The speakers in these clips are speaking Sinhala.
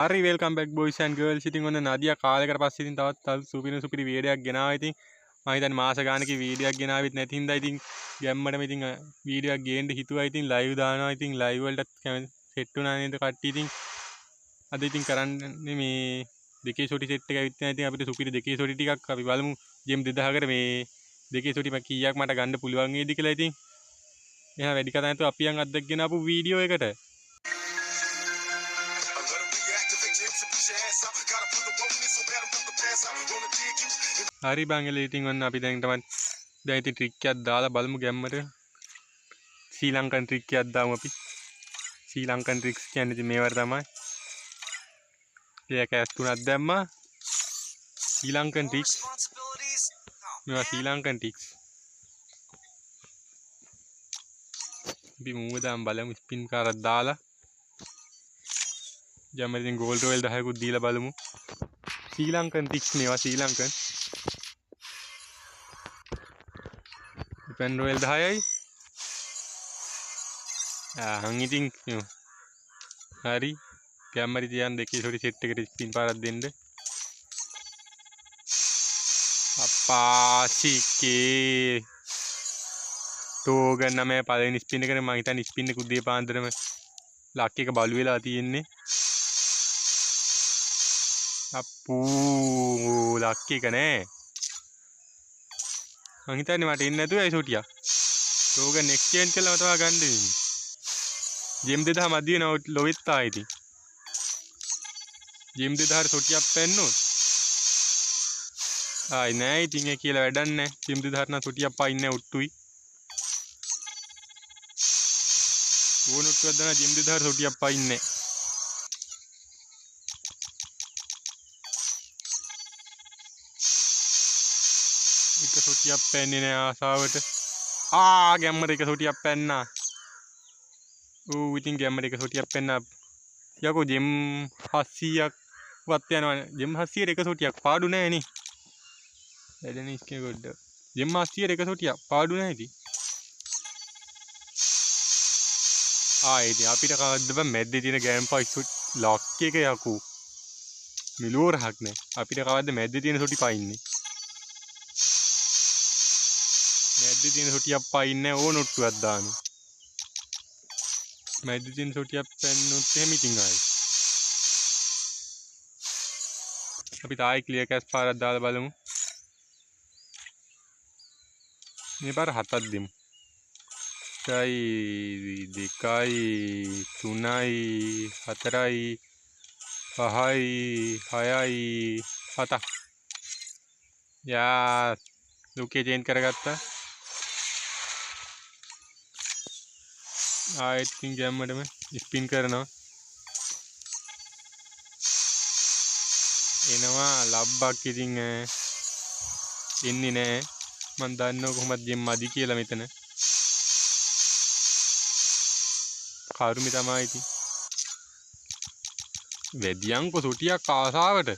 Hari welcome back boys and girls. ඉතින් ඔන්න නදියා කාලයකට පස්සේ ඉතින් තවත් සුපිරි වීඩියෝ එකක් ගෙනාවා. ඉතින් මම හිතන්නේ මාස ගානක වීඩියෝ එකක් ගෙනාවෙත් නැති හින්දා ඉතින් ගැම්මටම ඉතින් වීඩියෝ එකක් ගේන්න හිතුවා. ඉතින් ලයිව් දානවා. ඉතින් ලයිව් වලටත් සෙට් වුණා නේද කට්ටිය. ඉතින් අද ඉතින් කරන්නේ මේ දෙකේ සොටි සෙට් එක ඇවිත් නැහැ. ඉතින් අපිට සුපිරි දෙකේ සොටි ටිකක් අපි බලමු ජෙම් 2000කට මේ දෙකේ සොටි කීයක් මට ගන්න පුළුවන් වේද කියලා. ඉතින් එහෙනම් වැඩි කතා නැතුව අපි යන් අද්දගෙන ආපු වීඩියෝ එකට. හරි බංගල ඉතින් ඔන්න අපි දැන් ඉතින් ට්‍රික් එකක් දාලා බලමු ගැම්මට. ශ්‍රී ලංකන් ට්‍රික් එකක් දාමු අපි. ශ්‍රී ලංකන් ට්‍රික්ස් කියන්නේ ඉතින් මේවට තමයි. ඒක ඇස් තුනක් දැම්මා. ශ්‍රී ලංකන් ට්‍රික්ස්. මේවා ශ්‍රී ලංකන් ට්‍රික්ස්. අපි මූව දාන් බලමු ස්පින් කාරක් දාලා. ගැම්මට ඉතින් ගෝල්ඩ් රොයල් 10කුත් දීලා බලමු. ශ්‍රී ලංකන් ට්‍රික්ස් මේවා ශ්‍රී ලංකන්. පෙන් රොයල් 10යි. ඉතින් හරි ගැම්මරි තියන් දෙකේ සොටි සෙට් එකට ස්පින් පාරක් දෙන්න. අප්පාසිකේ තෝගන්න මේ පළවෙනි ස්පින් එකනේ මම හිතන්නේ ස්පින් එක උදේ පාන්දරම ලක් එක බලු වෙලා තියෙන්නේ. අප්පූ ලක් එක නෑ. මං හිතන්නේ මට එන්නේ නැතුව ඒ සොටියක්. තෝගන් එක්ස්චේන්ජ් කළාම තමයි ගන්න වෙන්නේ. ජෙම් 2000 මදි වෙන ලොවෙත් ආයිති. ජෙම් 2000 සොටියක් පැන්නොත් ආයි නෑ ඉතින් ඒ කියලා වැඩක් නෑ. ජෙම් 2000 නම් සොටියක් පායින්නේ නෑ උට්ටුයි. ඕනොට්ටුවක් දාන ජෙම් 2000 සොටියක් පායින්නේ නෑ. එක සොටියක් පැන්නේ නෑ ආසාවට. ගැම්මට එක සොටියක් පැන්නා. ඉතින් ගැම්මට එක සොටියක් පැන්නා. යකෝ ජෙම් 700ක් වත් යනවා. ජෙම් 700ට එක සොටියක් පාඩු නෑ නේ. වැඩනේ ඉස්කේ ගොඩ. ජෙම් 700ට එක සොටියක් පාඩු නෑ ඉතින්. ඉතින් අපිට කවද්ද බෑ මැද්දේ තියෙන ගෑම් පයිස් ලොක් එක යකෝ. මිලෝරහක් නෑ. අපිට කවද්ද මැද්දේ තියෙන සොටි පයින්නේ. මැද්දේ තියෙන සොටියක් පයින්නේ ඕනොට්ටුවක් දානවා. මැද්දේ තියෙන සොටියක් පැන්නොත් එහෙම ඉතින් ආයි. අපි තායි ක්ලියර් කැස් පාරක් දාලා බලමු. මේ පාර 7ක් දෙමු. 1යි 2යි 3යි 4යි 5යි 6යි 7ක්. යා ලුකේ චේන්ජ් කරගත්තා. ආයෙත් ඉතින් ගැම්මටම ස්පින් කරනවා. එනවා ලබ්බක් ඉතින් එන්නේ නෑ. මම දන්නව කොහොමද ජෙම් මදි කියලා මෙතන. කරුමි තමයි ඉතින්. වැඩියන්කො සොටියක් ආසාවට.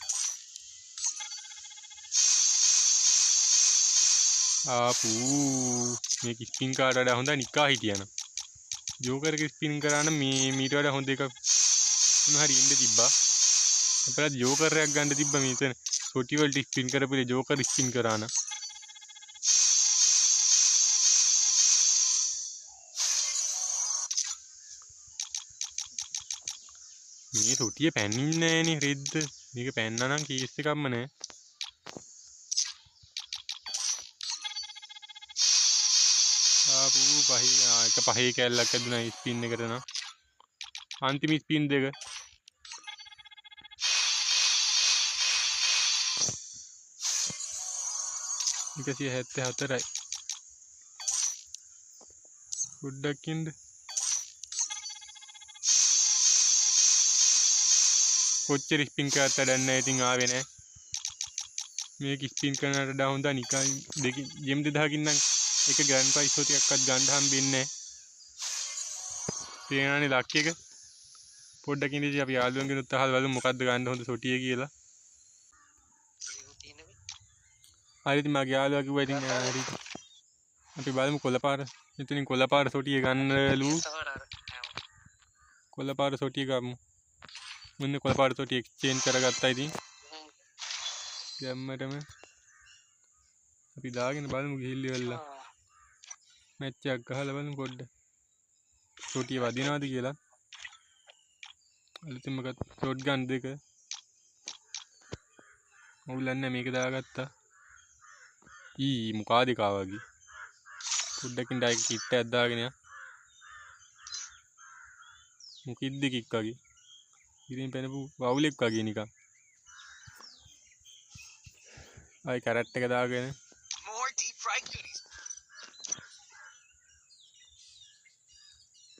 මේක ස්පින් කාඩ් වඩා හොඳයි නිකා හිටියනම්. ජෝකර් එක ස්පින් කරාන මේ මීට වඩා හොඳ එකක් මොන හරි ඉන්න තිබ්බා. අපිට ජෝකර් එකක් ගන්න තිබ්බා මෙතන. සොටි වලට ස්පින් කරපුවේ ජෝකර් ස්පින් කරාන. මේ සොටිය පැන්නින්නේ නෑනේ රෙද්ද. මේක පැන්නා නම් කේස් එකක්ම නෑ. පහේ කැල්ලක් ඇදුනා ස්පින් එකට නම්. අන්තිම ස්පින් දෙක. එකසිය 74යි. ගොඩක් ඉන්න. කොච්චර ස්පින් කරත් වැඩක් නෑ ඉතින් ආවේ නෑ. මේක ස්පින් කරනට වඩා හොඳයි නිකන් දෙක ජෙම් 2000කින් නම් එක ග්‍රෑන්ඩ් ප්‍රයිස් සොටියක්වත් ගන්න හම්බෙන්නේ නෑ. තේරෙනවනේ ලක් එක. පොඩ්ඩක් ඉඳි අපි යාළුවන්ගෙනුත් අහලා බලමු මොකද්ද ගන්න හොඳ සොටිය කියලා. හරි ඉතින් මගේ යාළුවා කිව්වා ඉතින් හරි. අපි බලමු කොළපාර. මෙතනින් කොළපාර සොටිය ගන්නලු. කොළපාර සොටිය ගමු. මෙන්න කොළපාට තොටි එක්ස්චේන්ජ් කරගත්තා ඉතින් ගැම්මටම අපි දාගෙන බලමු ගිහිල්ලි වෙලා මැච් එකක් ගහලා බලමු පොඩ්ඩක් තොටිය වදිනවද කියලා අලුතින්ම ගත්ත ෂොට් ගන් දෙක ඔවුලන්නේ මේක දාගත්තා මොකාද එකා වගේ පොඩ්ඩකින් ඩයිරෙක්ට් කිට් එකක් දාගෙන යා මොකිද්ද කික් වගේ ඉතින් පැනපු වවුලෙක් වගේ නිකන් ආයි කැරට් එක දාගෙන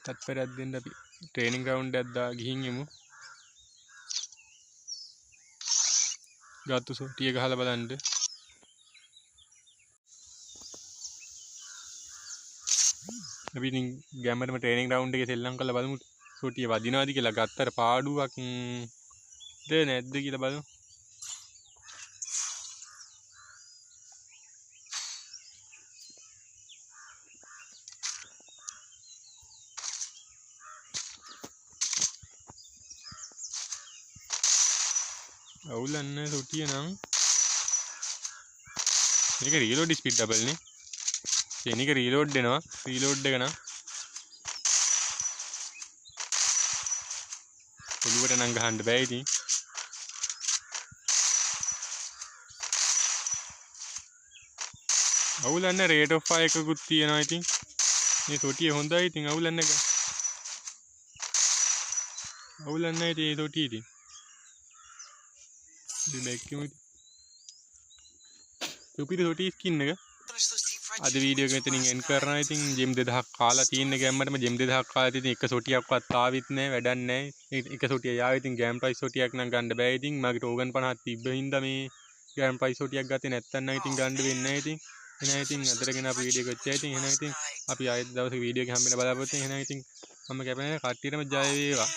තත්පරයක් දෙන්න අපි ට්‍රේනින් ග්‍රවුන්ඩ් එකක් දා ගිහින් යමු ගත්තු සොටිය ගහලා බලන්න අපි ඉතින් ගැම්මටම ට්‍රේනින් ග්‍රවුන්ඩ් එකේ සෙල්ලම් කරලා බලමු සොටිය වදිනවද කියලා ගත්තට පාඩුවක් නැද්ද කියලා බලමු අවුලන්නේ සොටිය නම් මේක රීලෝඩ් ස්පීඩ් ඩබල් නේ මේක රීලෝඩ් වෙනවා රීලෝඩ් එක නම් ඔළුවට නම් ගහන්න බෑ ඉතින් අවුලන්නේ රේට් ඔෆ් ෆයර් එකකුත් තියෙනවා ඉතින් මේ සොටිය හොඳයි ඉතින් අවුලන්නේ ඉතින් මේ සොටිය ඉතින් දෙකෙම සුපිරි සොටි ස්කින් එක අද වීඩියෝ එක මෙතනින් එන්ඩ් කරනවා ඉතින් ජෙම් 2000ක් කාලා තියෙන ගැම්මටම ජෙම් 2000ක් කාලා තියෙන එක සොටියක්වත් ආවිත් නැහැ වැඩක් නැහැ එක සොටිය යාව ඉතින් ගෑම් ප්‍රයිස් සොටියක් නම් ගන්න බෑ ඉතින් මගේ ඕගන් 50ක් තිබ්බ හින්දා මේ ගෑම් ප්‍රයිස් සොටියක් ගත්තේ නැත්තම් නම් ඉතින් ගන්න වෙන්නේ නැහැ ඉතින් එහෙනම් ඉතින් අදටගෙන අපි වීඩියෝ එක ඔච්චරයි ඉතින් එහෙනම් ඉතින් අපි ආයෙත් දවසක වීඩියෝ එක හම්බෙන්න බලාපොරොත්තු වෙනවා එහෙනම් ඉතින් මම කැපෙන කට්ටියටම ජය වේවා